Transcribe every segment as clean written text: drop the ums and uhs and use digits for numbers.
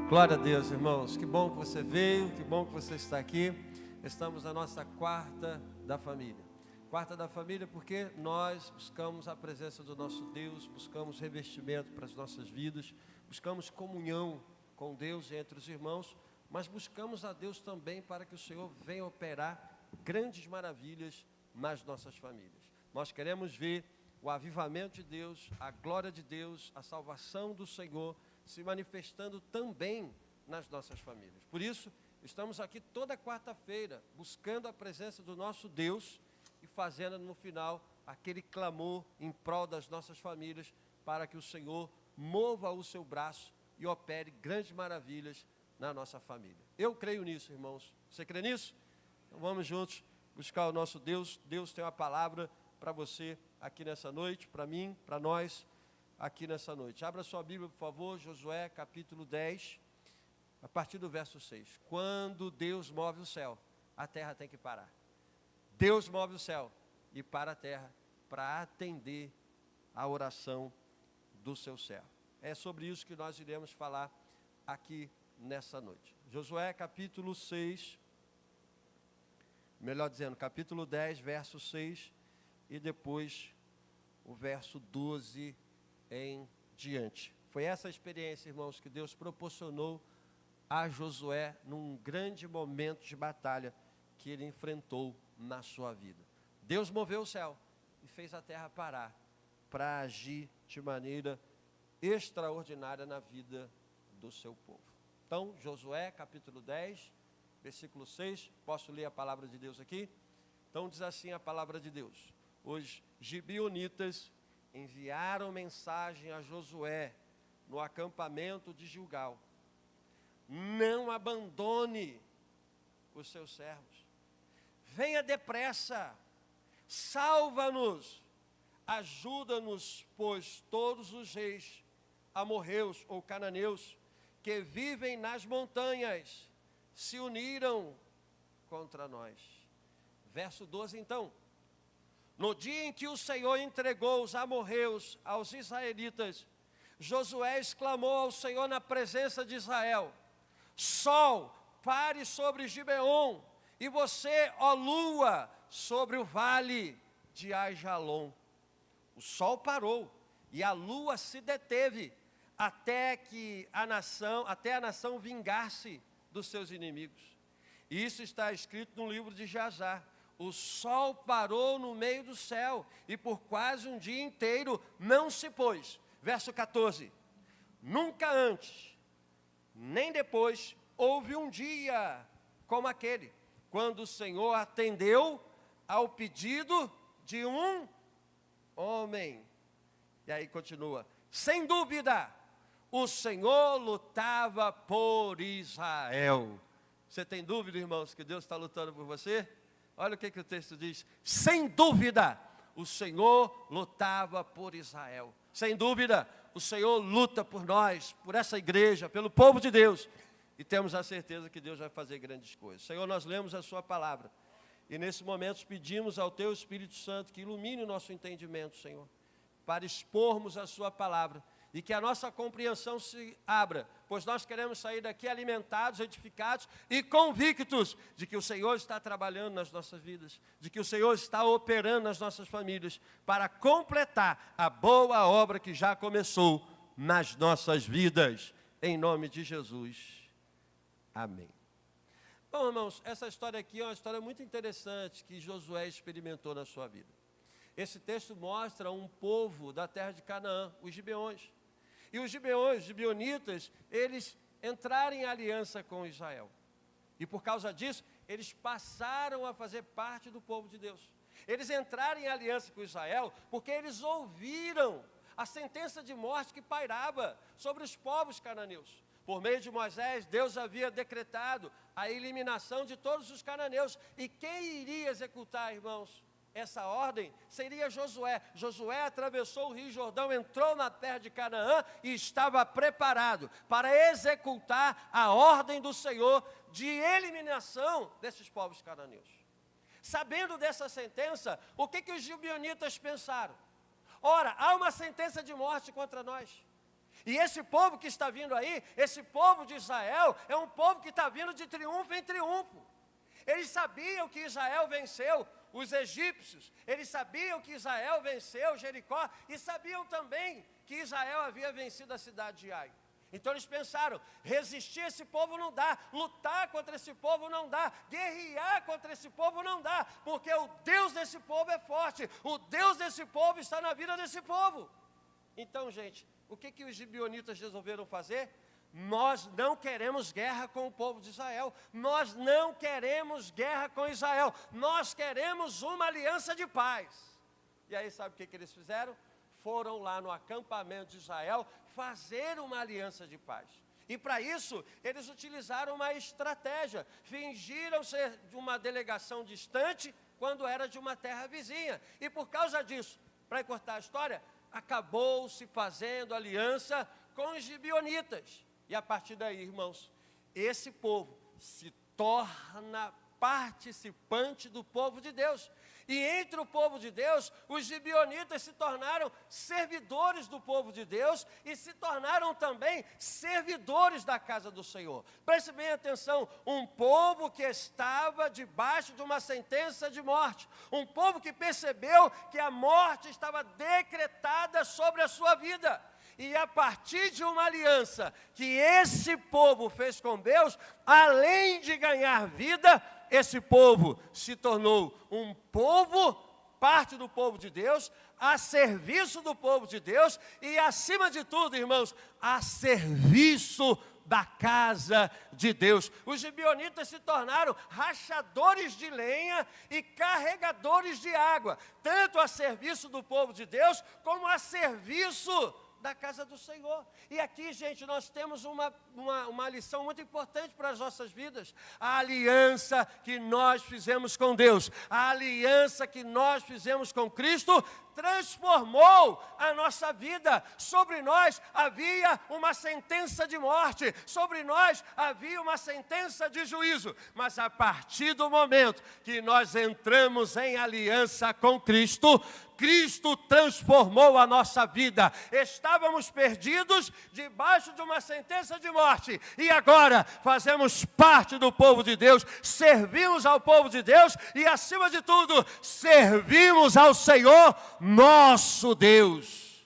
Glória a Deus, irmãos. Que bom que você veio, que bom que você está aqui. Estamos na nossa quarta da família. Quarta da família porque nós buscamos a presença do nosso Deus, buscamos revestimento para as nossas vidas, buscamos comunhão com Deus e entre os irmãos, mas buscamos a Deus também para que o Senhor venha operar grandes maravilhas nas nossas famílias. Nós queremos ver o avivamento de Deus, a glória de Deus, a salvação do Senhor se manifestando também nas nossas famílias. Por isso, estamos aqui toda quarta-feira, buscando a presença do nosso Deus e fazendo no final aquele clamor em prol das nossas famílias, para que o Senhor mova o seu braço e opere grandes maravilhas na nossa família. Eu creio nisso, irmãos. Você crê nisso? Então vamos juntos buscar o nosso Deus. Deus tem uma palavra para você aqui nessa noite, para mim, para nós, aqui nessa noite. Abra sua Bíblia, por favor, Josué capítulo 10, a partir do verso 6. Quando Deus move o céu, a terra tem que parar. Deus move o céu e para a terra para atender a oração do seu servo. É sobre isso que nós iremos falar aqui nessa noite. Josué capítulo 6, melhor dizendo, capítulo 10, verso 6, e depois o verso 12 em diante. Foi essa experiência, irmãos, que Deus proporcionou a Josué num grande momento de batalha que ele enfrentou na sua vida. Deus moveu o céu e fez a terra parar para agir de maneira extraordinária na vida do seu povo. Então, Josué capítulo 10, versículo 6, posso ler a palavra de Deus aqui? Então diz assim a palavra de Deus: os gibeonitas enviaram mensagem a Josué no acampamento de Gilgal: não abandone os seus servos, venha depressa, salva-nos, ajuda-nos, pois todos os reis amorreus ou cananeus que vivem nas montanhas se uniram contra nós. Verso 12 então: no dia em que o Senhor entregou os amorreus aos israelitas, Josué exclamou ao Senhor na presença de Israel: sol, pare sobre Gibeon, e você, ó lua, sobre o vale de Aijalon. O sol parou e a lua se deteve até a nação vingar-se dos seus inimigos. Isso está escrito no livro de Jasar. O sol parou no meio do céu e por quase um dia inteiro não se pôs. Verso 14. Nunca antes, nem depois, houve um dia como aquele, quando o Senhor atendeu ao pedido de um homem. E aí continua: sem dúvida, o Senhor lutava por Israel. Você tem dúvida, irmãos, que Deus está lutando por você? Olha o que o texto diz: sem dúvida, o Senhor lutava por Israel. Sem dúvida, o Senhor luta por nós, por essa igreja, pelo povo de Deus. E temos a certeza que Deus vai fazer grandes coisas. Senhor, nós lemos a sua palavra. E nesse momento pedimos ao teu Espírito Santo que ilumine o nosso entendimento, Senhor, para expormos a sua palavra. E que a nossa compreensão se abra, pois nós queremos sair daqui alimentados, edificados e convictos de que o Senhor está trabalhando nas nossas vidas, de que o Senhor está operando nas nossas famílias, para completar a boa obra que já começou nas nossas vidas, em nome de Jesus. Amém. Bom, irmãos, essa história aqui é uma história muito interessante que Josué experimentou na sua vida. Esse texto mostra um povo da terra de Canaã, os gibeões. E os gibeonitas, eles entraram em aliança com Israel. E por causa disso, eles passaram a fazer parte do povo de Deus. Eles entraram em aliança com Israel porque eles ouviram a sentença de morte que pairava sobre os povos cananeus. Por meio de Moisés, Deus havia decretado a eliminação de todos os cananeus. E quem iria executar, irmãos, essa ordem seria Josué. Josué atravessou o Rio Jordão, entrou na terra de Canaã e estava preparado para executar a ordem do Senhor de eliminação desses povos cananeus. Sabendo dessa sentença, o que os gibeonitas pensaram? Ora, há uma sentença de morte contra nós. E esse povo que está vindo aí, esse povo de Israel, é um povo que está vindo de triunfo em triunfo. Eles sabiam que Israel venceu os egípcios, eles sabiam que Israel venceu Jericó, e sabiam também que Israel havia vencido a cidade de Ai. Então eles pensaram, resistir a esse povo não dá, lutar contra esse povo não dá, guerrear contra esse povo não dá, porque o Deus desse povo é forte, o Deus desse povo está na vida desse povo. Então, gente, o que os gibeonitas resolveram fazer? Nós não queremos guerra com o povo de Israel, nós não queremos guerra com Israel, nós queremos uma aliança de paz. E aí sabe o que eles fizeram? Foram lá no acampamento de Israel fazer uma aliança de paz. E para isso, eles utilizaram uma estratégia. Fingiram ser de uma delegação distante, quando era de uma terra vizinha. E por causa disso, para encurtar a história, acabou se fazendo aliança com os gibeonitas. E a partir daí, irmãos, esse povo se torna participante do povo de Deus. E entre o povo de Deus, os gibeonitas se tornaram servidores do povo de Deus e se tornaram também servidores da casa do Senhor. Preste bem atenção, um povo que estava debaixo de uma sentença de morte, um povo que percebeu que a morte estava decretada sobre a sua vida. E a partir de uma aliança que esse povo fez com Deus, além de ganhar vida, esse povo se tornou um povo, parte do povo de Deus, a serviço do povo de Deus e, acima de tudo, irmãos, a serviço da casa de Deus. Os gibeonitas se tornaram rachadores de lenha e carregadores de água, tanto a serviço do povo de Deus, como a serviço da casa do Senhor. E aqui, gente, nós temos uma lição muito importante para as nossas vidas. A aliança que nós fizemos com Deus, a aliança que nós fizemos com Cristo, transformou a nossa vida. Sobre nós havia uma sentença de morte, sobre nós havia uma sentença de juízo, mas a partir do momento que nós entramos em aliança com Cristo, Cristo transformou a nossa vida. Estávamos perdidos debaixo de uma sentença de morte, e agora fazemos parte do povo de Deus, servimos ao povo de Deus e, acima de tudo, servimos ao Senhor nosso Deus.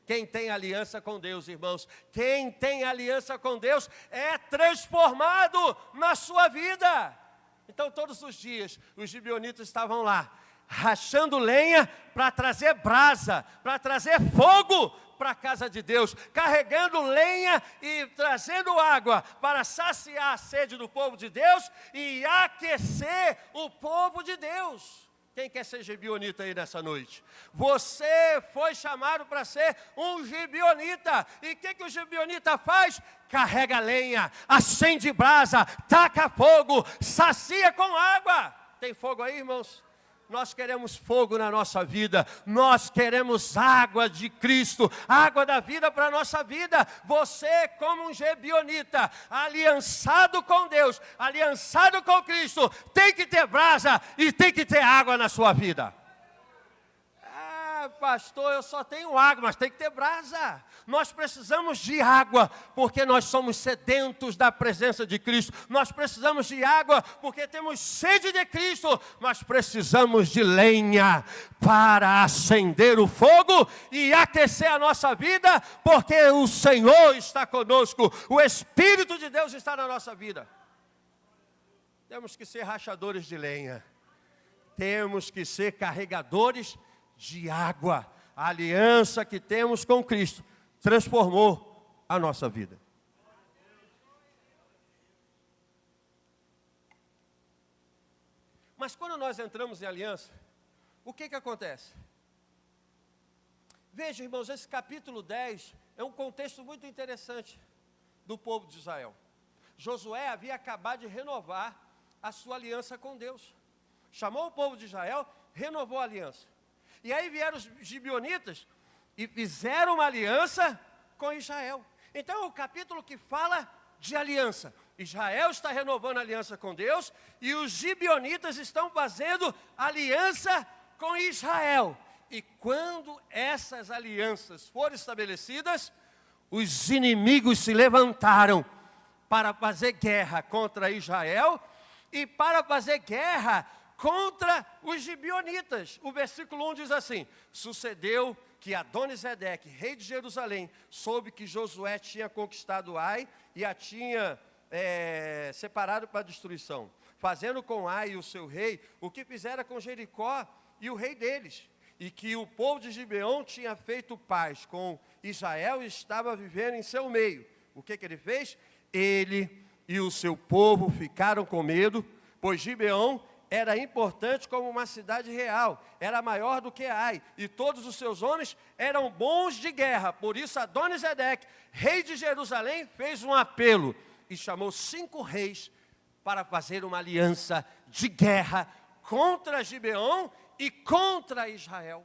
Quem tem aliança com Deus, irmãos, quem tem aliança com Deus é transformado na sua vida. Então, todos os dias, os gibeonitas estavam lá, rachando lenha para trazer brasa, para trazer fogo para a casa de Deus, carregando lenha e trazendo água para saciar a sede do povo de Deus e aquecer o povo de Deus. Quem quer ser gibeonita aí nessa noite? Você foi chamado para ser um gibeonita. E o que o gibeonita faz? Carrega lenha, acende brasa, taca fogo, sacia com água. Tem fogo aí, irmãos? Nós queremos fogo na nossa vida, nós queremos água de Cristo, água da vida para a nossa vida. Você, como um gibeonita, aliançado com Deus, aliançado com Cristo, tem que ter brasa e tem que ter água na sua vida. Pastor, eu só tenho água, mas tem que ter brasa. Nós precisamos de água, porque nós somos sedentos da presença de Cristo. Nós precisamos de água, porque temos sede de Cristo. Nós precisamos de lenha para acender o fogo e aquecer a nossa vida, porque o Senhor está conosco. O Espírito de Deus está na nossa vida. Temos que ser rachadores de lenha. Temos que ser carregadores de água. A aliança que temos com Cristo transformou a nossa vida. Mas quando nós entramos em aliança, o que acontece? Veja, irmãos, esse capítulo 10 é um contexto muito interessante do povo de Israel. Josué havia acabado de renovar a sua aliança com Deus. Chamou o povo de Israel, renovou a aliança. E aí vieram os gibeonitas e fizeram uma aliança com Israel. Então é um capítulo que fala de aliança. Israel está renovando a aliança com Deus e os gibeonitas estão fazendo aliança com Israel. E quando essas alianças forem estabelecidas, os inimigos se levantaram para fazer guerra contra Israel e para fazer guerra contra os gibeonitas. O versículo 1 diz assim: sucedeu que Adoni-Zedeque, rei de Jerusalém, soube que Josué tinha conquistado Ai e a tinha separado para a destruição, fazendo com Ai e o seu rei o que fizera com Jericó e o rei deles, e que o povo de Gibeon tinha feito paz com Israel e estava vivendo em seu meio. O que ele fez? Ele e o seu povo ficaram com medo, pois Gibeon era importante como uma cidade real, era maior do que Ai, e todos os seus homens eram bons de guerra. Por isso Adoni-Zedeque, rei de Jerusalém, fez um apelo e chamou 5 reis para fazer uma aliança de guerra contra Gibeon e contra Israel.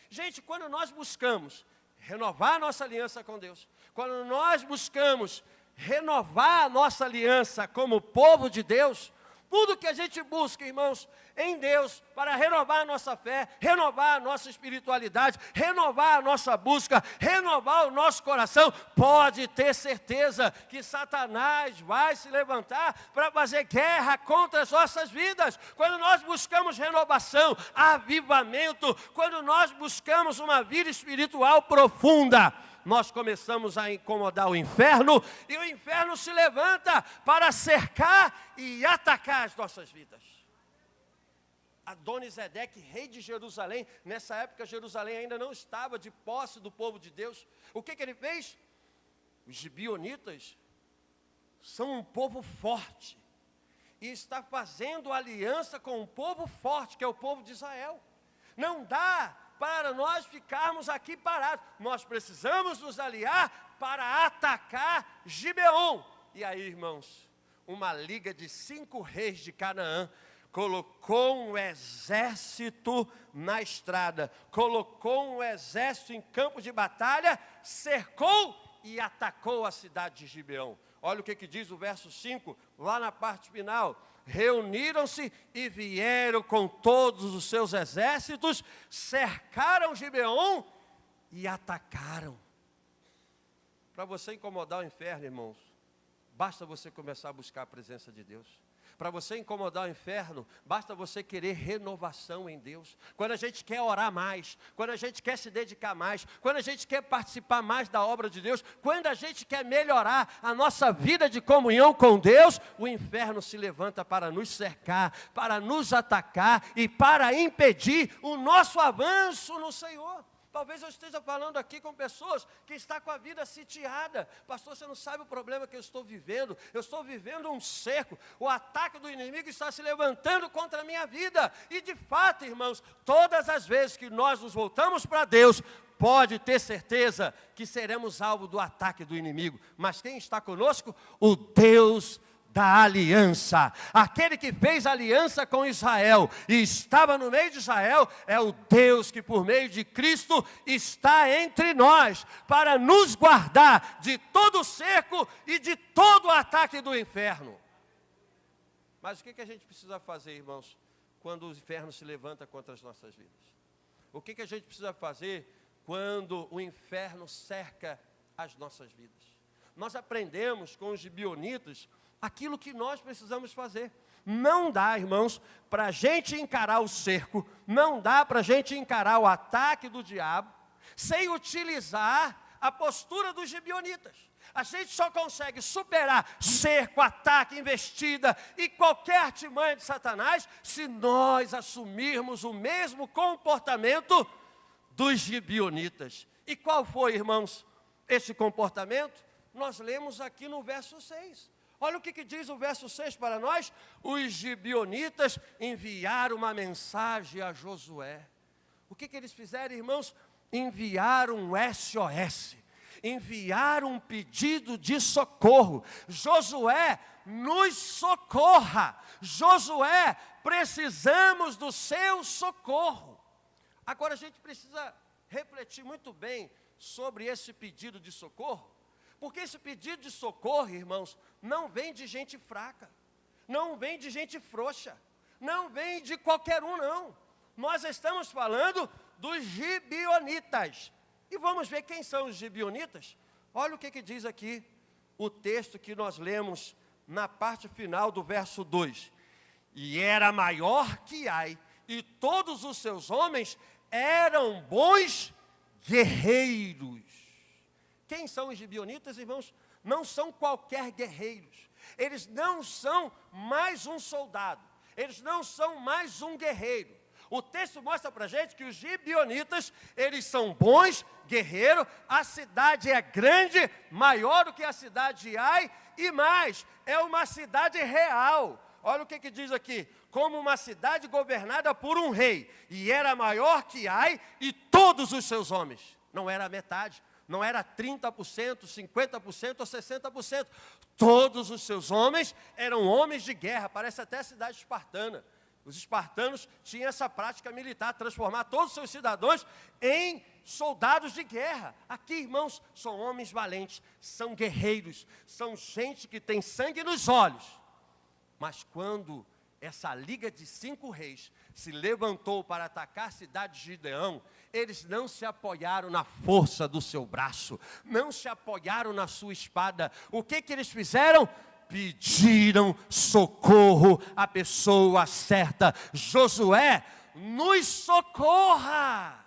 Gente, quando nós buscamos renovar a nossa aliança com Deus, quando nós buscamos renovar a nossa aliança como povo de Deus, tudo que a gente busca, irmãos, em Deus, para renovar a nossa fé, renovar a nossa espiritualidade, renovar a nossa busca, renovar o nosso coração, pode ter certeza que Satanás vai se levantar para fazer guerra contra as nossas vidas. Quando nós buscamos renovação, avivamento, quando nós buscamos uma vida espiritual profunda, nós começamos a incomodar o inferno, e o inferno se levanta para cercar e atacar as nossas vidas. Adoni-Zedeque, rei de Jerusalém, nessa época Jerusalém ainda não estava de posse do povo de Deus. O que ele fez? Os gibeonitas são um povo forte, e está fazendo aliança com um povo forte, que é o povo de Israel. Não dá para nós ficarmos aqui parados, nós precisamos nos aliar para atacar Gibeon. E aí, irmãos, uma liga de 5 reis de Canaã colocou um exército na estrada, colocou um exército em campo de batalha, cercou e atacou a cidade de Gibeon. Olha o que diz o verso 5, lá na parte final: reuniram-se e vieram com todos os seus exércitos, cercaram Gibeon e atacaram. Para você incomodar o inferno, irmãos, basta você começar a buscar a presença de Deus. Para você incomodar o inferno, basta você querer renovação em Deus. Quando a gente quer orar mais, quando a gente quer se dedicar mais, quando a gente quer participar mais da obra de Deus, quando a gente quer melhorar a nossa vida de comunhão com Deus, o inferno se levanta para nos cercar, para nos atacar e para impedir o nosso avanço no Senhor. Talvez eu esteja falando aqui com pessoas que estão com a vida sitiada. Pastor, você não sabe o problema que eu estou vivendo. Eu estou vivendo um cerco. O ataque do inimigo está se levantando contra a minha vida. E de fato, irmãos, todas as vezes que nós nos voltamos para Deus, pode ter certeza que seremos alvo do ataque do inimigo. Mas quem está conosco? O Deus da aliança. Aquele que fez aliança com Israel e estava no meio de Israel, é o Deus que por meio de Cristo está entre nós, para nos guardar de todo o cerco e de todo o ataque do inferno. Mas o que a gente precisa fazer, irmãos, quando o inferno se levanta contra as nossas vidas? O que a gente precisa fazer quando o inferno cerca as nossas vidas? Nós aprendemos com os gibeonitas aquilo que nós precisamos fazer. Não dá, irmãos, para a gente encarar o cerco, não dá para a gente encarar o ataque do diabo, sem utilizar a postura dos gibeonitas. A gente só consegue superar cerco, ataque, investida e qualquer artimanha de Satanás, se nós assumirmos o mesmo comportamento dos gibeonitas. E qual foi, irmãos, esse comportamento? Nós lemos aqui no verso 6. Olha o que diz o verso 6 para nós. Os gibeonitas enviaram uma mensagem a Josué. O que eles fizeram, irmãos? Enviaram um SOS. Enviaram um pedido de socorro. Josué, nos socorra. Josué, precisamos do seu socorro. Agora a gente precisa refletir muito bem sobre esse pedido de socorro. Porque esse pedido de socorro, irmãos, não vem de gente fraca, não vem de gente frouxa, não vem de qualquer um, não. Nós estamos falando dos gibeonitas. E vamos ver quem são os gibeonitas? Olha o que diz aqui o texto que nós lemos na parte final do verso 2. E era maior que Ai, e todos os seus homens eram bons guerreiros. Quem são os gibeonitas, irmãos? Não são qualquer guerreiros. Eles não são mais um soldado. Eles não são mais um guerreiro. O texto mostra para a gente que os gibeonitas, eles são bons guerreiros. A cidade é grande, maior do que a cidade de Ai, e mais, é uma cidade real. Olha o que diz aqui: como uma cidade governada por um rei, e era maior que Ai e todos os seus homens. Não era a metade, não era 30%, 50% ou 60%. Todos os seus homens eram homens de guerra, parece até a cidade espartana. Os espartanos tinham essa prática militar, transformar todos os seus cidadãos em soldados de guerra. Aqui, irmãos, são homens valentes, são guerreiros, são gente que tem sangue nos olhos. Mas quando essa liga de 5 reis se levantou para atacar a cidade de Gideão, eles não se apoiaram na força do seu braço, não se apoiaram na sua espada. O que eles fizeram? Pediram socorro à pessoa certa. Josué, nos socorra.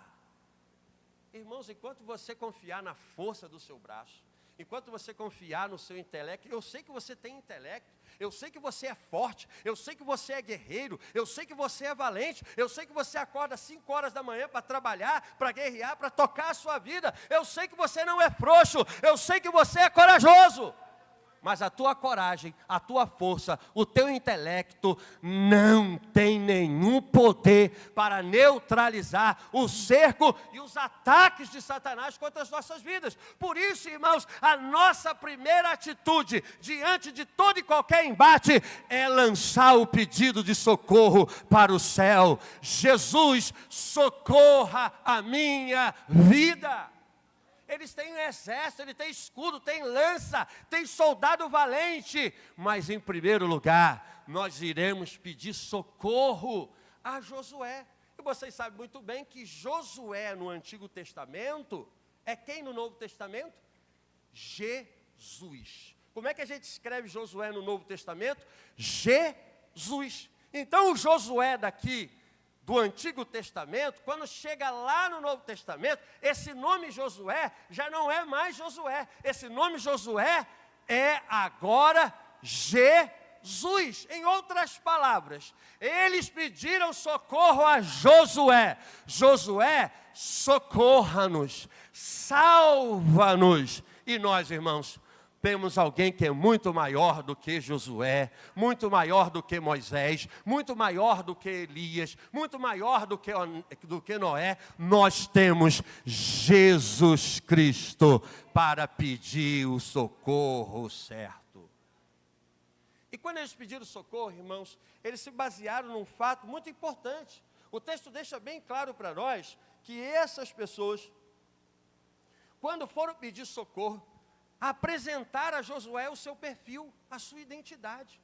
Irmãos, enquanto você confiar na força do seu braço, enquanto você confiar no seu intelecto, eu sei que você tem intelecto, eu sei que você é forte, eu sei que você é guerreiro, eu sei que você é valente, eu sei que você acorda às 5 horas da manhã para trabalhar, para guerrear, para tocar a sua vida, eu sei que você não é frouxo, eu sei que você é corajoso. Mas a tua coragem, a tua força, o teu intelecto não tem nenhum poder para neutralizar o cerco e os ataques de Satanás contra as nossas vidas. Por isso, irmãos, a nossa primeira atitude diante de todo e qualquer embate é lançar o pedido de socorro para o céu. Jesus, socorra a minha vida. Eles têm um exército, ele tem escudo, tem lança, tem soldado valente. Mas em primeiro lugar, nós iremos pedir socorro a Josué. E vocês sabem muito bem que Josué no Antigo Testamento é quem no Novo Testamento? Jesus. Como é que a gente escreve Josué no Novo Testamento? Jesus. Então o Josué daqui do Antigo Testamento, quando chega lá no Novo Testamento, esse nome Josué já não é mais Josué. Esse nome Josué é agora Jesus. Em outras palavras, eles pediram socorro a Josué. Josué, socorra-nos, salva-nos. E nós, irmãos, temos alguém que é muito maior do que Josué, muito maior do que Moisés, muito maior do que Elias, muito maior do que Noé. Nós temos Jesus Cristo para pedir o socorro certo. E quando eles pediram socorro, irmãos, eles se basearam num fato muito importante. O texto deixa bem claro para nós que essas pessoas, quando foram pedir socorro, apresentar a Josué o seu perfil, a sua identidade.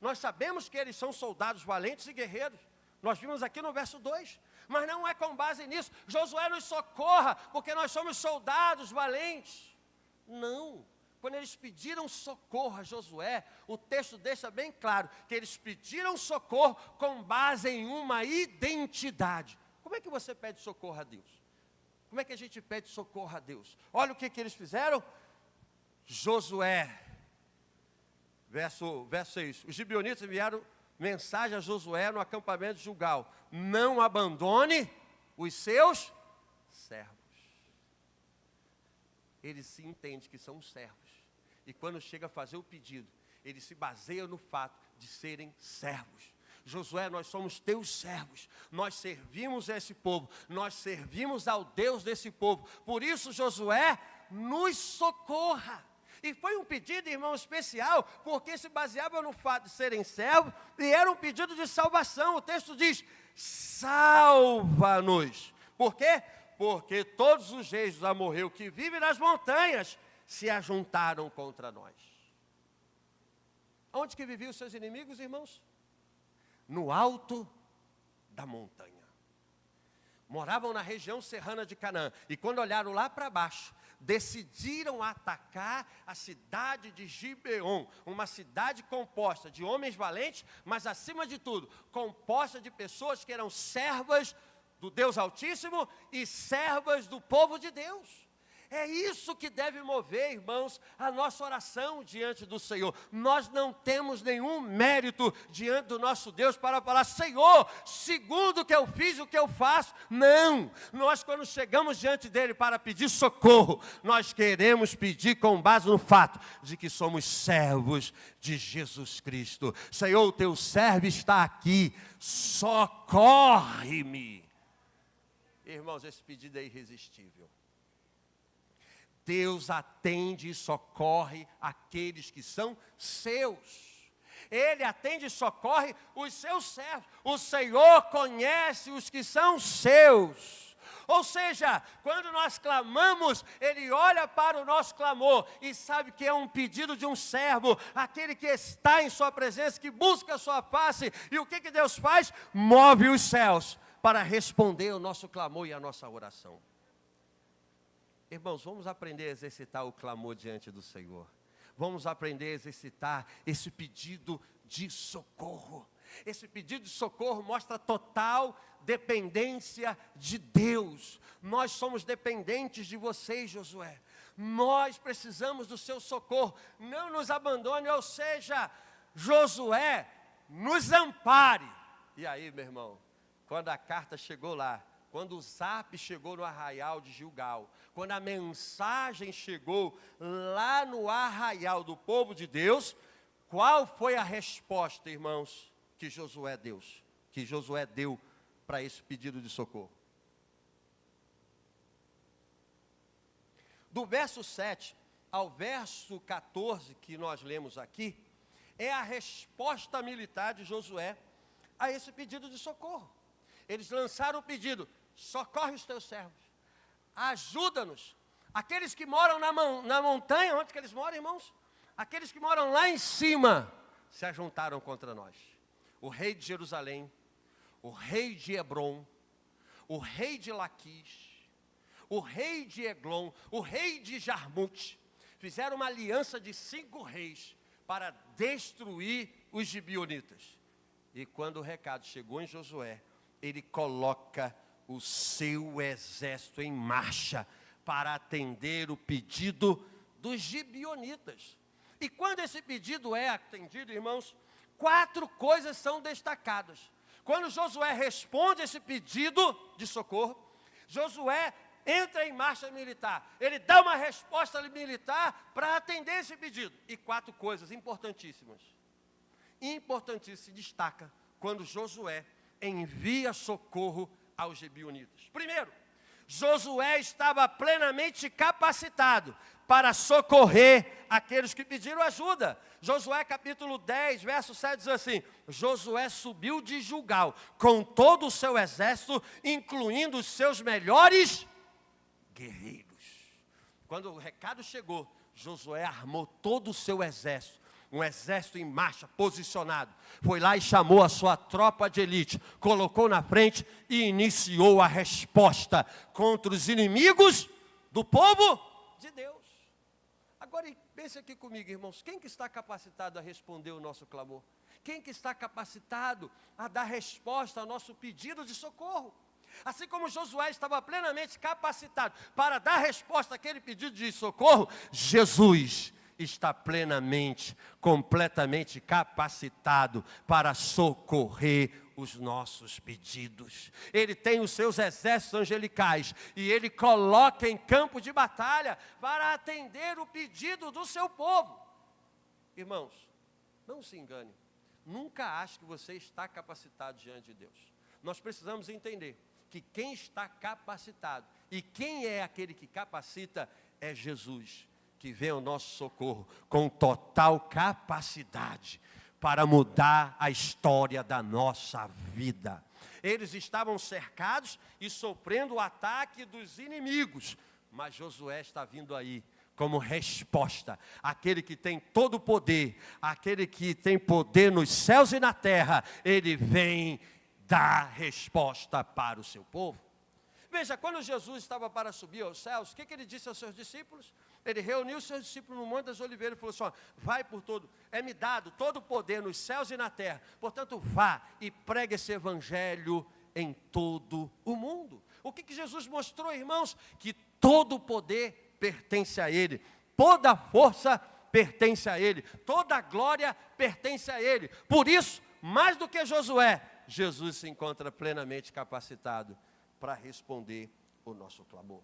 Nós sabemos que eles são soldados valentes e guerreiros. Nós vimos aqui no verso 2. Mas não é com base nisso: Josué nos socorra, porque nós somos soldados valentes. Não. Quando eles pediram socorro a Josué, o texto deixa bem claro que eles pediram socorro com base em uma identidade. Como é que você pede socorro a Deus? Como é que a gente pede socorro a Deus? Olha o que eles fizeram. Josué, verso 6, os gibeonitas enviaram mensagem a Josué no acampamento de Gilgal: não abandone os seus servos. Eles se entendem que são servos, e quando chega a fazer o pedido, eles se baseiam no fato de serem servos. Josué, nós somos teus servos, nós servimos a esse povo, nós servimos ao Deus desse povo, por isso Josué, nos socorra. E foi um pedido, irmão, especial, porque se baseava no fato de serem servos, e era um pedido de salvação. O texto diz: salva-nos. Por quê? Porque todos os reis dos amorreus que vivem nas montanhas se ajuntaram contra nós. Onde que viviam os seus inimigos, irmãos? No alto da montanha. Moravam na região serrana de Canaã, e quando olharam lá para baixo, decidiram atacar a cidade de Gibeon, uma cidade composta de homens valentes, mas acima de tudo, composta de pessoas que eram servas do Deus Altíssimo e servas do povo de Deus. É isso que deve mover, irmãos, a nossa oração diante do Senhor. Nós não temos nenhum mérito diante do nosso Deus para falar: Senhor, segundo o que eu fiz, o que eu faço. Não, nós quando chegamos diante dele para pedir socorro, nós queremos pedir com base no fato de que somos servos de Jesus Cristo. Senhor, o teu servo está aqui, socorre-me. Irmãos, esse pedido é irresistível. Deus atende e socorre aqueles que são seus. Ele atende e socorre os seus servos. O Senhor conhece os que são seus. Ou seja, quando nós clamamos, Ele olha para o nosso clamor e sabe que é um pedido de um servo, aquele que está em sua presença, que busca a sua face. E o que Deus faz? Move os céus para responder o nosso clamor e a nossa oração. Irmãos, vamos aprender a exercitar o clamor diante do Senhor. Vamos aprender a exercitar esse pedido de socorro. Esse pedido de socorro mostra total dependência de Deus. Nós somos dependentes de vocês, Josué. Nós precisamos do seu socorro. Não nos abandone, ou seja, Josué, nos ampare. E aí, meu irmão, quando a carta chegou lá, quando o zap chegou no arraial de Gilgal, quando a mensagem chegou lá no arraial do povo de Deus, qual foi a resposta, irmãos, que Josué deu para esse pedido de socorro? Do verso 7 ao verso 14 que nós lemos aqui, é a resposta militar de Josué a esse pedido de socorro. Eles lançaram o pedido: socorre os teus servos, ajuda-nos. Aqueles que moram na montanha, onde que eles moram, irmãos? Aqueles que moram lá em cima, se ajuntaram contra nós. O rei de Jerusalém, o rei de Hebrom, o rei de Laquis, o rei de Eglon, o rei de Jarmute, fizeram uma aliança de 5 reis para destruir os gibeonitas. E quando o recado chegou em Josué, ele coloca o seu exército em marcha para atender o pedido dos gibeonitas. E quando esse pedido é atendido, irmãos, 4 coisas são destacadas. Quando Josué responde esse pedido de socorro, Josué entra em marcha militar. Ele dá uma resposta militar para atender esse pedido. E 4 coisas importantíssimas. Se destaca quando Josué envia socorro aos gibeonitas. Primeiro, Josué estava plenamente capacitado para socorrer aqueles que pediram ajuda. Josué capítulo 10, verso 7 diz assim: Josué subiu de Gilgal com todo o seu exército, incluindo os seus melhores guerreiros. Quando o recado chegou, Josué armou todo o seu exército. Um exército em marcha, posicionado. Foi lá e chamou a sua tropa de elite, colocou na frente e iniciou a resposta contra os inimigos do povo de Deus. Agora pense aqui comigo, irmãos, quem que está capacitado a responder o nosso clamor? Quem que está capacitado a dar resposta ao nosso pedido de socorro? Assim como Josué estava plenamente capacitado para dar resposta àquele pedido de socorro, Jesus está plenamente, completamente capacitado para socorrer os nossos pedidos. Ele tem os seus exércitos angelicais e ele coloca em campo de batalha para atender o pedido do seu povo. Irmãos, não se engane, nunca ache que você está capacitado diante de Deus. Nós precisamos entender que quem está capacitado e quem é aquele que capacita é Jesus, que vem ao nosso socorro com total capacidade para mudar a história da nossa vida. Eles estavam cercados e sofrendo o ataque dos inimigos, mas Josué está vindo aí como resposta. Aquele que tem todo o poder, aquele que tem poder nos céus e na terra, ele vem dar resposta para o seu povo. Veja, quando Jesus estava para subir aos céus, o que ele disse aos seus discípulos? Ele reuniu os seus discípulos no Monte das Oliveiras e falou assim, ó, vai por todo, é-me dado todo o poder nos céus e na terra, portanto vá e pregue esse evangelho em todo o mundo. O que Jesus mostrou, irmãos? Que todo o poder pertence a Ele, toda a força pertence a Ele, toda a glória pertence a Ele. Por isso, mais do que Josué, Jesus se encontra plenamente capacitado para responder o nosso clamor.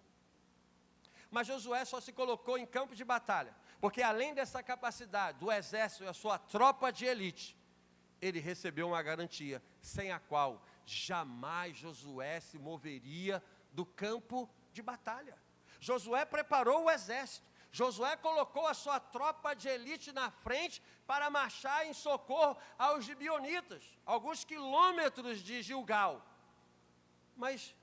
Mas Josué só se colocou em campo de batalha, porque além dessa capacidade do exército e a sua tropa de elite, ele recebeu uma garantia, sem a qual jamais Josué se moveria do campo de batalha. Josué preparou o exército, Josué colocou a sua tropa de elite na frente para marchar em socorro aos gibeonitas, alguns quilômetros de Gilgal. Mas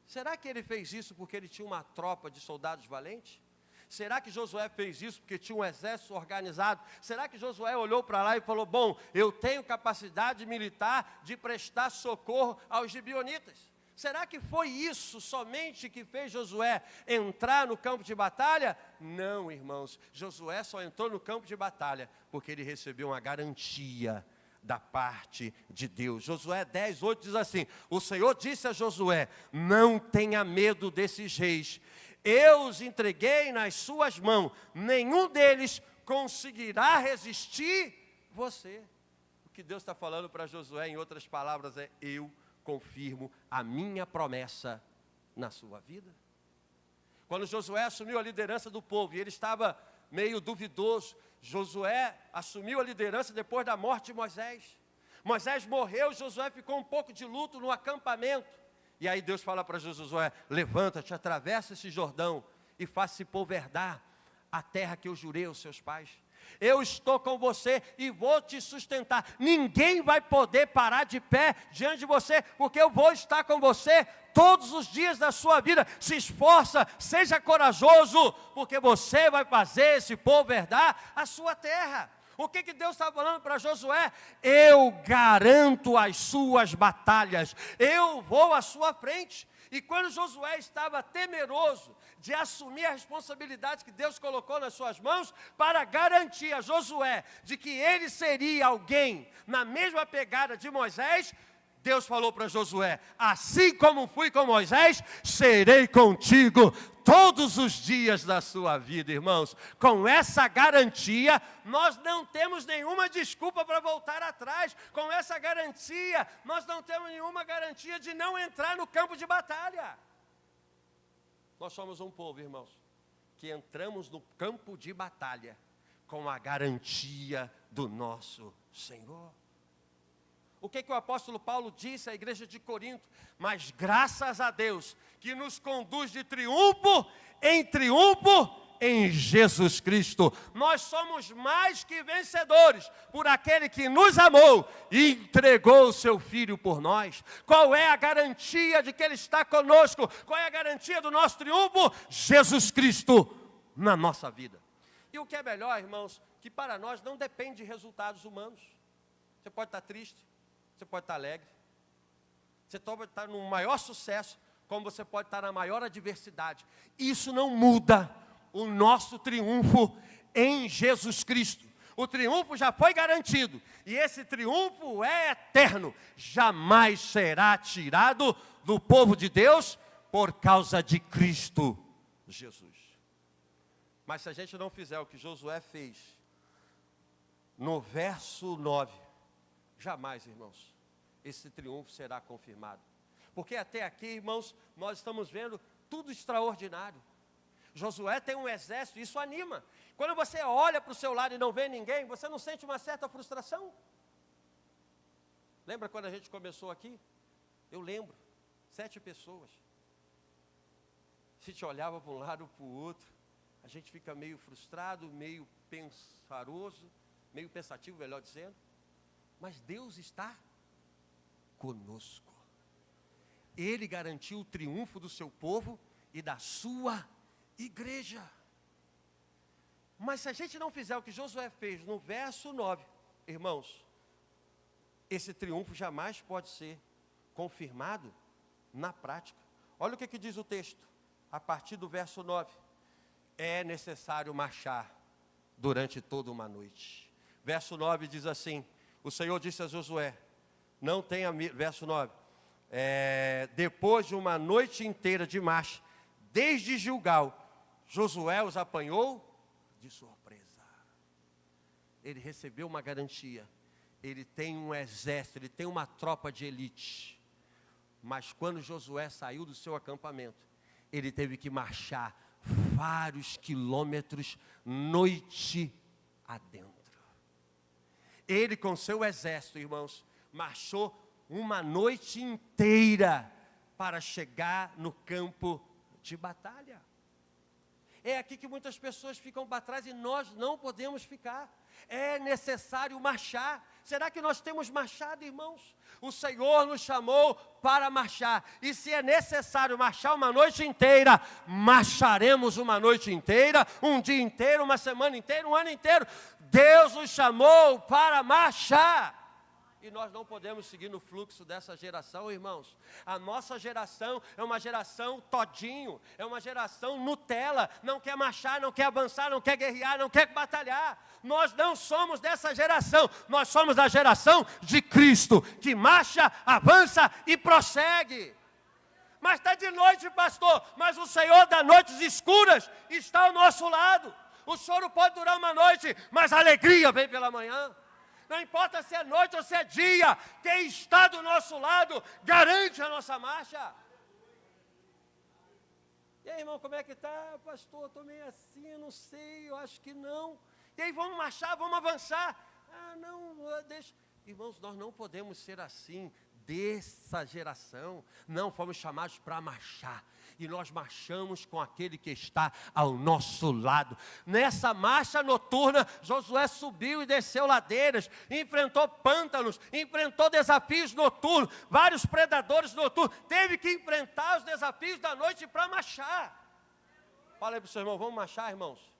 será que ele fez isso porque ele tinha uma tropa de soldados valentes? Será que Josué fez isso porque tinha um exército organizado? Será que Josué olhou para lá e falou, bom, eu tenho capacidade militar de prestar socorro aos gibeonitas? Será que foi isso somente que fez Josué entrar no campo de batalha? Não, irmãos, Josué só entrou no campo de batalha porque ele recebeu uma garantia da parte de Deus. Josué 10:8 diz assim, o Senhor disse a Josué, não tenha medo desses reis, eu os entreguei nas suas mãos, nenhum deles conseguirá resistir você. O que Deus está falando para Josué, em outras palavras, é eu confirmo a minha promessa na sua vida. Quando Josué assumiu a liderança do povo, e ele estava meio duvidoso, Josué assumiu a liderança depois da morte de Moisés. Moisés morreu, Josué ficou um pouco de luto no acampamento. E aí Deus fala para Josué, levanta-te, atravessa esse Jordão e faça-se povo herdar a terra que eu jurei aos seus pais. Eu estou com você e vou te sustentar. Ninguém vai poder parar de pé diante de você, porque eu vou estar com você todos os dias da sua vida. Se esforça, seja corajoso, porque você vai fazer esse povo herdar a sua terra. O que Deus está falando para Josué? Eu garanto as suas batalhas, eu vou à sua frente. E quando Josué estava temeroso de assumir a responsabilidade que Deus colocou nas suas mãos, para garantir a Josué de que ele seria alguém na mesma pegada de Moisés, Deus falou para Josué, assim como fui com Moisés, serei contigo todos os dias da sua vida, irmãos. Com essa garantia, nós não temos nenhuma desculpa para voltar atrás. Com essa garantia, nós não temos nenhuma garantia de não entrar no campo de batalha. Nós somos um povo, irmãos, que entramos no campo de batalha com a garantia do nosso Senhor. O que o apóstolo Paulo disse à igreja de Corinto? Mas graças a Deus, que nos conduz de triunfo em Jesus Cristo. Nós somos mais que vencedores por aquele que nos amou e entregou o seu Filho por nós. Qual é a garantia de que Ele está conosco? Qual é a garantia do nosso triunfo? Jesus Cristo na nossa vida. E o que é melhor, irmãos, que para nós não depende de resultados humanos. Você pode estar triste, você pode estar alegre, você pode estar no maior sucesso, como você pode estar na maior adversidade. Isso não muda o nosso triunfo em Jesus Cristo. O triunfo já foi garantido, e esse triunfo é eterno, jamais será tirado do povo de Deus, por causa de Cristo Jesus. Mas se a gente não fizer o que Josué fez, no verso 9, jamais, irmãos, esse triunfo será confirmado. Porque até aqui, irmãos, nós estamos vendo tudo extraordinário. Josué tem um exército, isso anima. Quando você olha para o seu lado e não vê ninguém, você não sente uma certa frustração? Lembra quando a gente começou aqui? Eu lembro, 7 pessoas. Se te olhava para um lado ou para o outro, a gente fica meio frustrado, meio pensaroso, meio pensativo, melhor dizendo. Mas Deus está conosco. Ele garantiu o triunfo do seu povo e da sua igreja. Mas se a gente não fizer o que Josué fez no verso 9, irmãos, esse triunfo jamais pode ser confirmado na prática. Olha o que diz o texto, a partir do verso 9. É necessário marchar durante toda uma noite. Verso 9 diz assim, o Senhor disse a Josué, não tenha medo, verso 9, depois de uma noite inteira de marcha, desde Gilgal, Josué os apanhou de surpresa. Ele recebeu uma garantia, ele tem um exército, ele tem uma tropa de elite. Mas quando Josué saiu do seu acampamento, ele teve que marchar vários quilômetros, noite adentro. Ele com seu exército, irmãos, marchou uma noite inteira para chegar no campo de batalha. É aqui que muitas pessoas ficam para trás e nós não podemos ficar. É necessário marchar. Será que nós temos marchado, irmãos? O Senhor nos chamou para marchar. E se é necessário marchar uma noite inteira, marcharemos uma noite inteira, um dia inteiro, uma semana inteira, um ano inteiro. Deus nos chamou para marchar. E nós não podemos seguir no fluxo dessa geração, irmãos. A nossa geração é uma geração todinho, é uma geração Nutella, não quer marchar, não quer avançar, não quer guerrear, não quer batalhar. Nós não somos dessa geração, nós somos da geração de Cristo, que marcha, avança e prossegue. Mas está de noite, pastor, mas o Senhor das noites escuras está ao nosso lado. O choro pode durar uma noite, mas a alegria vem pela manhã. Não importa se é noite ou se é dia, quem está do nosso lado garante a nossa marcha. E aí, irmão, como é que está? Pastor, estou meio assim, eu não sei, eu acho que não. E aí, vamos marchar, vamos avançar. Ah, não, deixa. Irmãos, nós não podemos ser assim, dessa geração. Não, fomos chamados para marchar. E nós marchamos com aquele que está ao nosso lado. Nessa marcha noturna, Josué subiu e desceu ladeiras, enfrentou pântanos, enfrentou desafios noturnos, vários predadores noturnos, teve que enfrentar os desafios da noite para marchar. Fala aí para o seu irmão, vamos marchar, irmãos?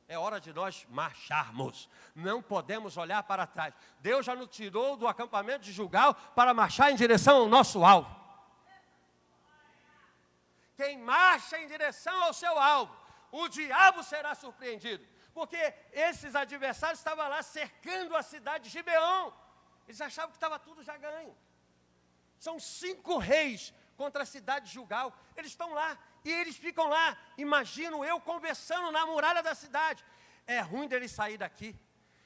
É hora de nós marcharmos, não podemos olhar para trás. Deus já nos tirou do acampamento de Gilgal para marchar em direção ao nosso alvo. Quem marcha em direção ao seu alvo, o diabo será surpreendido. Porque esses adversários estavam lá cercando a cidade de Gibeão. Eles achavam que estava tudo já ganho. São 5 reis contra a cidade de Gilgal. Eles estão lá e eles ficam lá. Imagino eu conversando na muralha da cidade. É ruim deles sair daqui.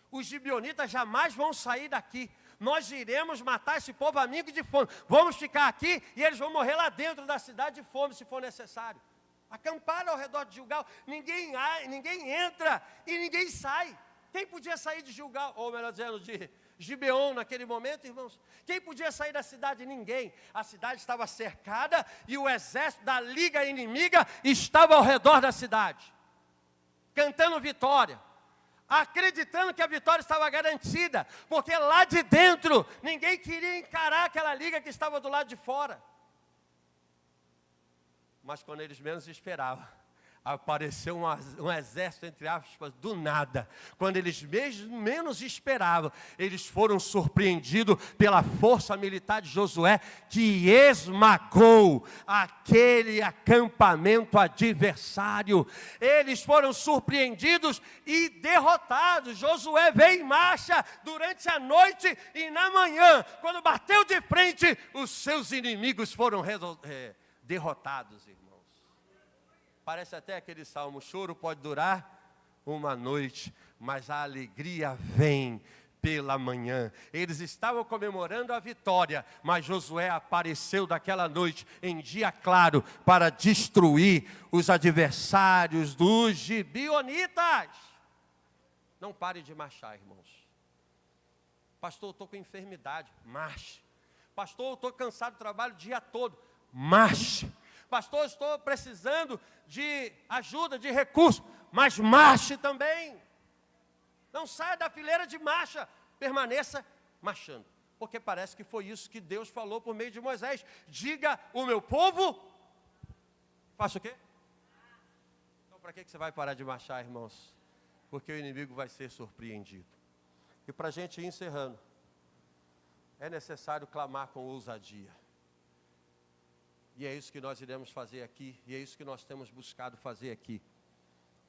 Os gibeonitas jamais vão sair daqui. Nós iremos matar esse povo amigo de fome. Vamos ficar aqui e eles vão morrer lá dentro da cidade de fome, se for necessário. Acamparam ao redor de Gilgal. Ninguém entra e ninguém sai. Quem podia sair de Gilgal, ou melhor dizendo, de Gibeão naquele momento, irmãos? Quem podia sair da cidade? Ninguém. A cidade estava cercada e o exército da liga inimiga estava ao redor da cidade, cantando vitória, acreditando que a vitória estava garantida, porque lá de dentro ninguém queria encarar aquela liga que estava do lado de fora. Mas quando eles menos esperavam, apareceu um exército, entre aspas, do nada. Quando eles menos esperavam, eles foram surpreendidos pela força militar de Josué, que esmagou aquele acampamento adversário. Eles foram surpreendidos e derrotados. Josué veio em marcha durante a noite e na manhã, quando bateu de frente, os seus inimigos foram derrotados, irmãos. Parece até aquele salmo, o choro pode durar uma noite, mas a alegria vem pela manhã. Eles estavam comemorando a vitória, mas Josué apareceu daquela noite em dia claro para destruir os adversários dos gibeonitas. Não pare de marchar, irmãos. Pastor, eu estou com enfermidade, marche. Pastor, eu estou cansado do trabalho o dia todo, marche. Pastor, estou precisando de ajuda, de recurso, mas marche também. Não saia da fileira de marcha, permaneça marchando. Porque parece que foi isso que Deus falou por meio de Moisés. Diga o meu povo, faça o quê? Então para que você vai parar de marchar, irmãos? Porque o inimigo vai ser surpreendido. E para a gente ir encerrando, é necessário clamar com ousadia. E é isso que nós iremos fazer aqui, e é isso que nós temos buscado fazer aqui,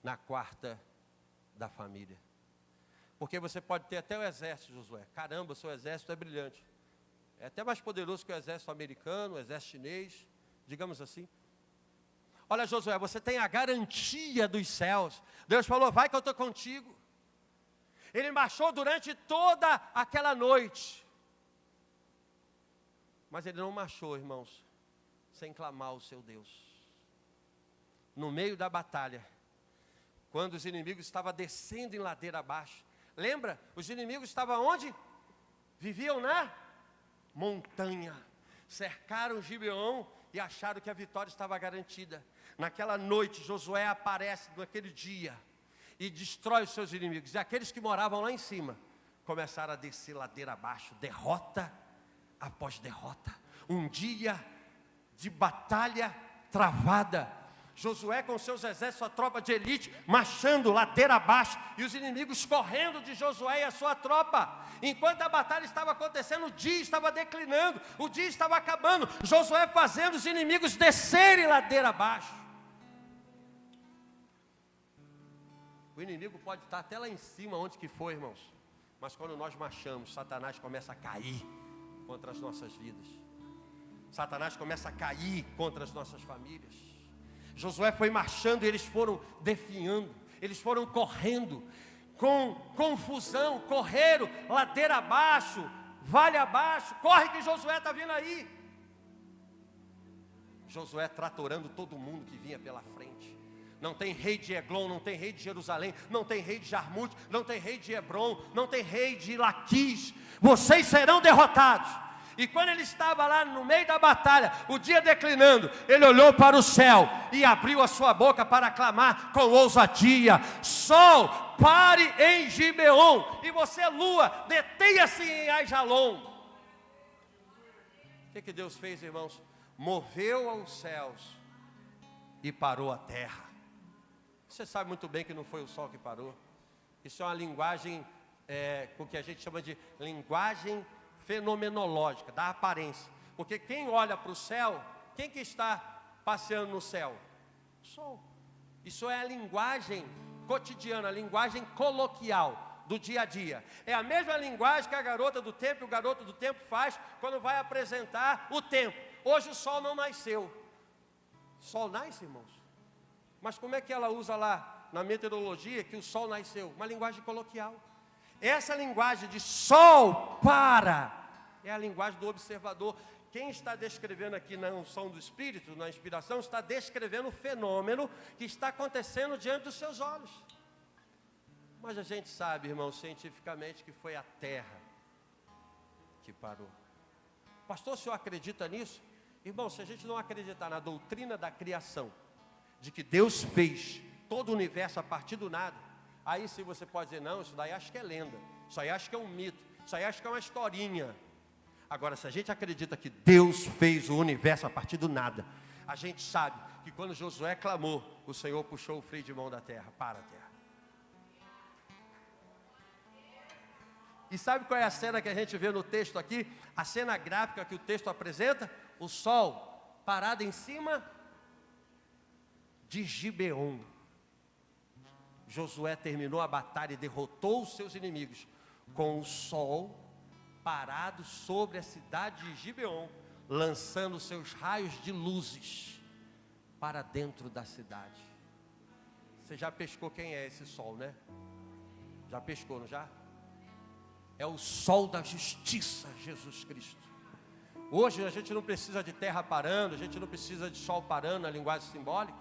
na quarta da família. Porque você pode ter até o exército, Josué. Caramba, seu exército é brilhante. É até mais poderoso que o exército americano, o exército chinês, digamos assim. Olha, Josué, você tem a garantia dos céus. Deus falou, vai que eu estou contigo. Ele marchou durante toda aquela noite. Mas ele não marchou, irmãos, sem clamar ao seu Deus. No meio da batalha, quando os inimigos estavam descendo em ladeira abaixo. Lembra? Os inimigos estavam onde? Viviam na montanha. Cercaram Gibeon e acharam que a vitória estava garantida. Naquela noite, Josué aparece naquele dia e destrói os seus inimigos. E aqueles que moravam lá em cima começaram a descer ladeira abaixo, derrota após derrota. Um dia de batalha travada. Josué com seus exércitos, a tropa de elite, marchando ladeira abaixo, e os inimigos correndo de Josué e a sua tropa. Enquanto a batalha estava acontecendo, o dia estava declinando, o dia estava acabando, Josué fazendo os inimigos descerem ladeira abaixo. O inimigo pode estar até lá em cima, onde que for, irmãos, mas quando nós marchamos, Satanás começa a cair contra as nossas vidas. Satanás começa a cair contra as nossas famílias. Josué foi marchando e eles foram definhando, eles foram correndo, com confusão, correram ladeira abaixo, vale abaixo, corre que Josué está vindo aí. Josué tratorando todo mundo que vinha pela frente. Não tem rei de Eglon, não tem rei de Jerusalém, não tem rei de Jarmute, não tem rei de Hebron, não tem rei de Laquis. Vocês serão derrotados. E quando ele estava lá no meio da batalha, o dia declinando, ele olhou para o céu e abriu a sua boca para clamar com ousadia: Sol, pare em Gibeon, e você, lua, detenha-se em Aijalon. O que Deus fez, irmãos? Moveu aos céus e parou a terra. Você sabe muito bem que não foi o sol que parou. Isso é uma linguagem, o que a gente chama de linguagem fenomenológica, da aparência. Porque quem olha para o céu, quem que está passeando no céu? O sol. Isso é a linguagem cotidiana, a linguagem coloquial do dia a dia. É a mesma linguagem que a garota do tempo, o garoto do tempo faz quando vai apresentar o tempo. Hoje o sol não nasceu. O sol nasce, irmãos? Mas como é que ela usa lá na meteorologia que o sol nasceu? Uma linguagem coloquial. Essa linguagem de sol para é a linguagem do observador. Quem está descrevendo aqui na unção do Espírito, na inspiração, está descrevendo o fenômeno que está acontecendo diante dos seus olhos. Mas a gente sabe, irmão, cientificamente, que foi a terra que parou. Pastor, o senhor acredita nisso? Irmão, se a gente não acreditar na doutrina da criação, de que Deus fez todo o universo a partir do nada, aí sim você pode dizer, não, isso daí acho que é lenda, isso aí acho que é um mito, isso aí acho que é uma historinha. Agora, se a gente acredita que Deus fez o universo a partir do nada, a gente sabe que quando Josué clamou, o Senhor puxou o freio de mão da terra, para a terra. E sabe qual é a cena que a gente vê no texto aqui? A cena gráfica que o texto apresenta? O sol parado em cima de Gibeon. Josué terminou a batalha e derrotou os seus inimigos com o sol parado sobre a cidade de Gibeon, lançando seus raios de luzes para dentro da cidade. Você já pescou quem é esse sol, né? Já pescou, não já? É o sol da justiça, Jesus Cristo. Hoje a gente não precisa de terra parando, a gente não precisa de sol parando na linguagem simbólica,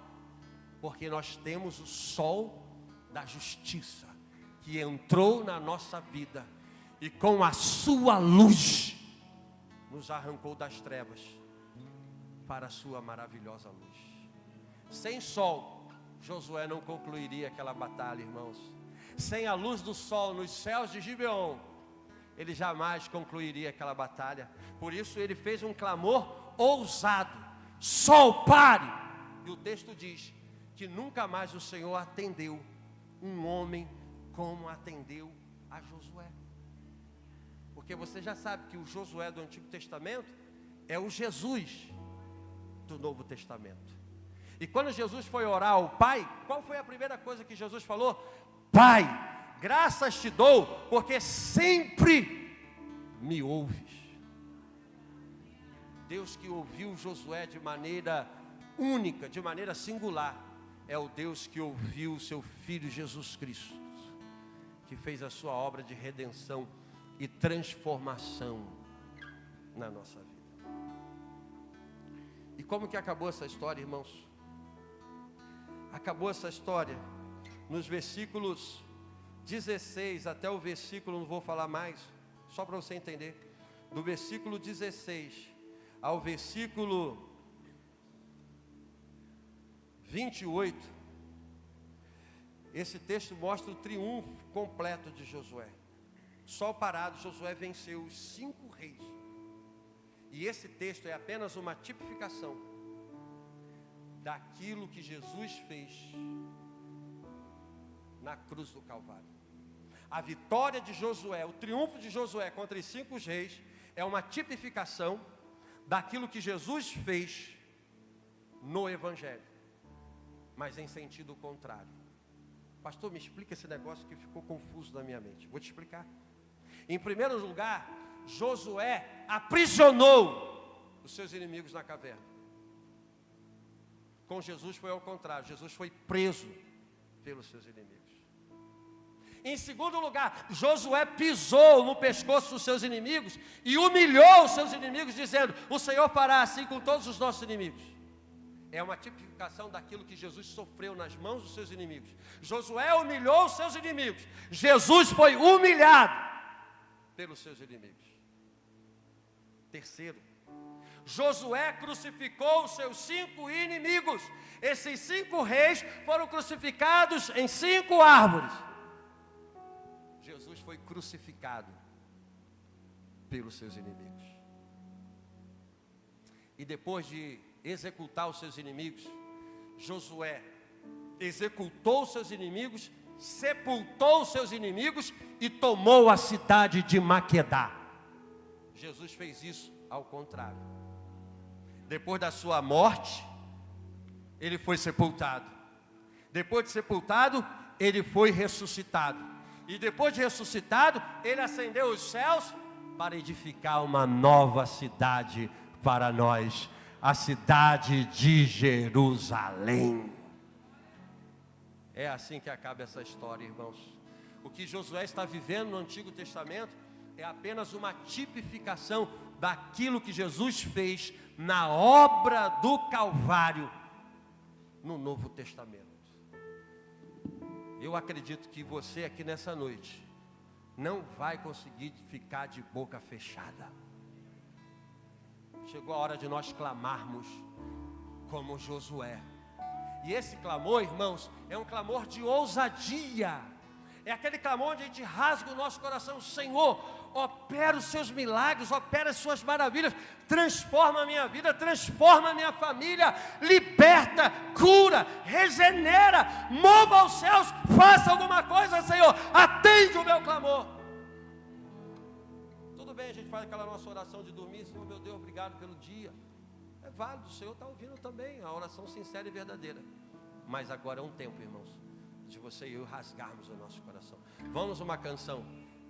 porque nós temos o sol da justiça que entrou na nossa vida e com a sua luz nos arrancou das trevas para a sua maravilhosa luz. Sem sol, Josué não concluiria aquela batalha, irmãos. Sem a luz do sol nos céus de Gibeon, ele jamais concluiria aquela batalha. Por isso ele fez um clamor ousado: sol, pare! E o texto diz que nunca mais o Senhor atendeu um homem como atendeu a Josué. Porque você já sabe que o Josué do Antigo Testamento é o Jesus do Novo Testamento. E quando Jesus foi orar ao Pai, qual foi a primeira coisa que Jesus falou? Pai, graças te dou, porque sempre me ouves. Deus que ouviu Josué de maneira única, de maneira singular, é o Deus que ouviu o seu Filho Jesus Cristo, que fez a sua obra de redenção e transformação na nossa vida. E como que acabou essa história, irmãos? Acabou essa história nos versículos 16 até o versículo, não vou falar mais, só para você entender, do versículo 16 ao versículo 28, esse texto mostra o triunfo completo de Josué. Sol parado, Josué venceu os 5 reis. E esse texto é apenas uma tipificação daquilo que Jesus fez na cruz do Calvário. A vitória de Josué, o triunfo de Josué contra os 5 reis, é uma tipificação daquilo que Jesus fez no Evangelho, mas em sentido contrário. Pastor, me explica esse negócio que ficou confuso na minha mente. Vou te explicar. Em primeiro lugar, Josué aprisionou os seus inimigos na caverna. Com Jesus foi ao contrário, Jesus foi preso pelos seus inimigos. Em segundo lugar, Josué pisou no pescoço dos seus inimigos e humilhou os seus inimigos, dizendo: o Senhor fará assim com todos os nossos inimigos. É uma tipificação daquilo que Jesus sofreu nas mãos dos seus inimigos. Josué humilhou os seus inimigos, Jesus foi humilhado pelos seus inimigos. Terceiro, Josué crucificou os seus 5 inimigos. Esses 5 reis foram crucificados em 5 árvores. Jesus foi crucificado pelos seus inimigos. E depois de executar os seus inimigos, Josué executou os seus inimigos, sepultou os seus inimigos e tomou a cidade de Maquedá. Jesus fez isso ao contrário. Depois da sua morte, ele foi sepultado. Depois de sepultado, ele foi ressuscitado. E depois de ressuscitado, ele ascendeu os céus para edificar uma nova cidade para nós, a cidade de Jerusalém. É assim que acaba essa história, irmãos. O que Josué está vivendo no Antigo Testamento é apenas uma tipificação daquilo que Jesus fez na obra do Calvário no Novo Testamento. Eu acredito que você aqui nessa noite não vai conseguir ficar de boca fechada. Chegou a hora de nós clamarmos como Josué. E esse clamor, irmãos, é um clamor de ousadia. É aquele clamor onde a gente rasga o nosso coração: Senhor, opera os seus milagres, opera as suas maravilhas, transforma a minha vida, transforma a minha família, liberta, cura, regenera, mova aos céus, faça alguma coisa, Senhor, atende o meu clamor. Tudo bem, a gente faz aquela nossa oração de dormir: Senhor, meu Deus, obrigado pelo dia. É válido, o Senhor está ouvindo também, a oração sincera e verdadeira. Mas agora é um tempo, irmãos, de você e eu rasgarmos o nosso coração. Vamos uma canção.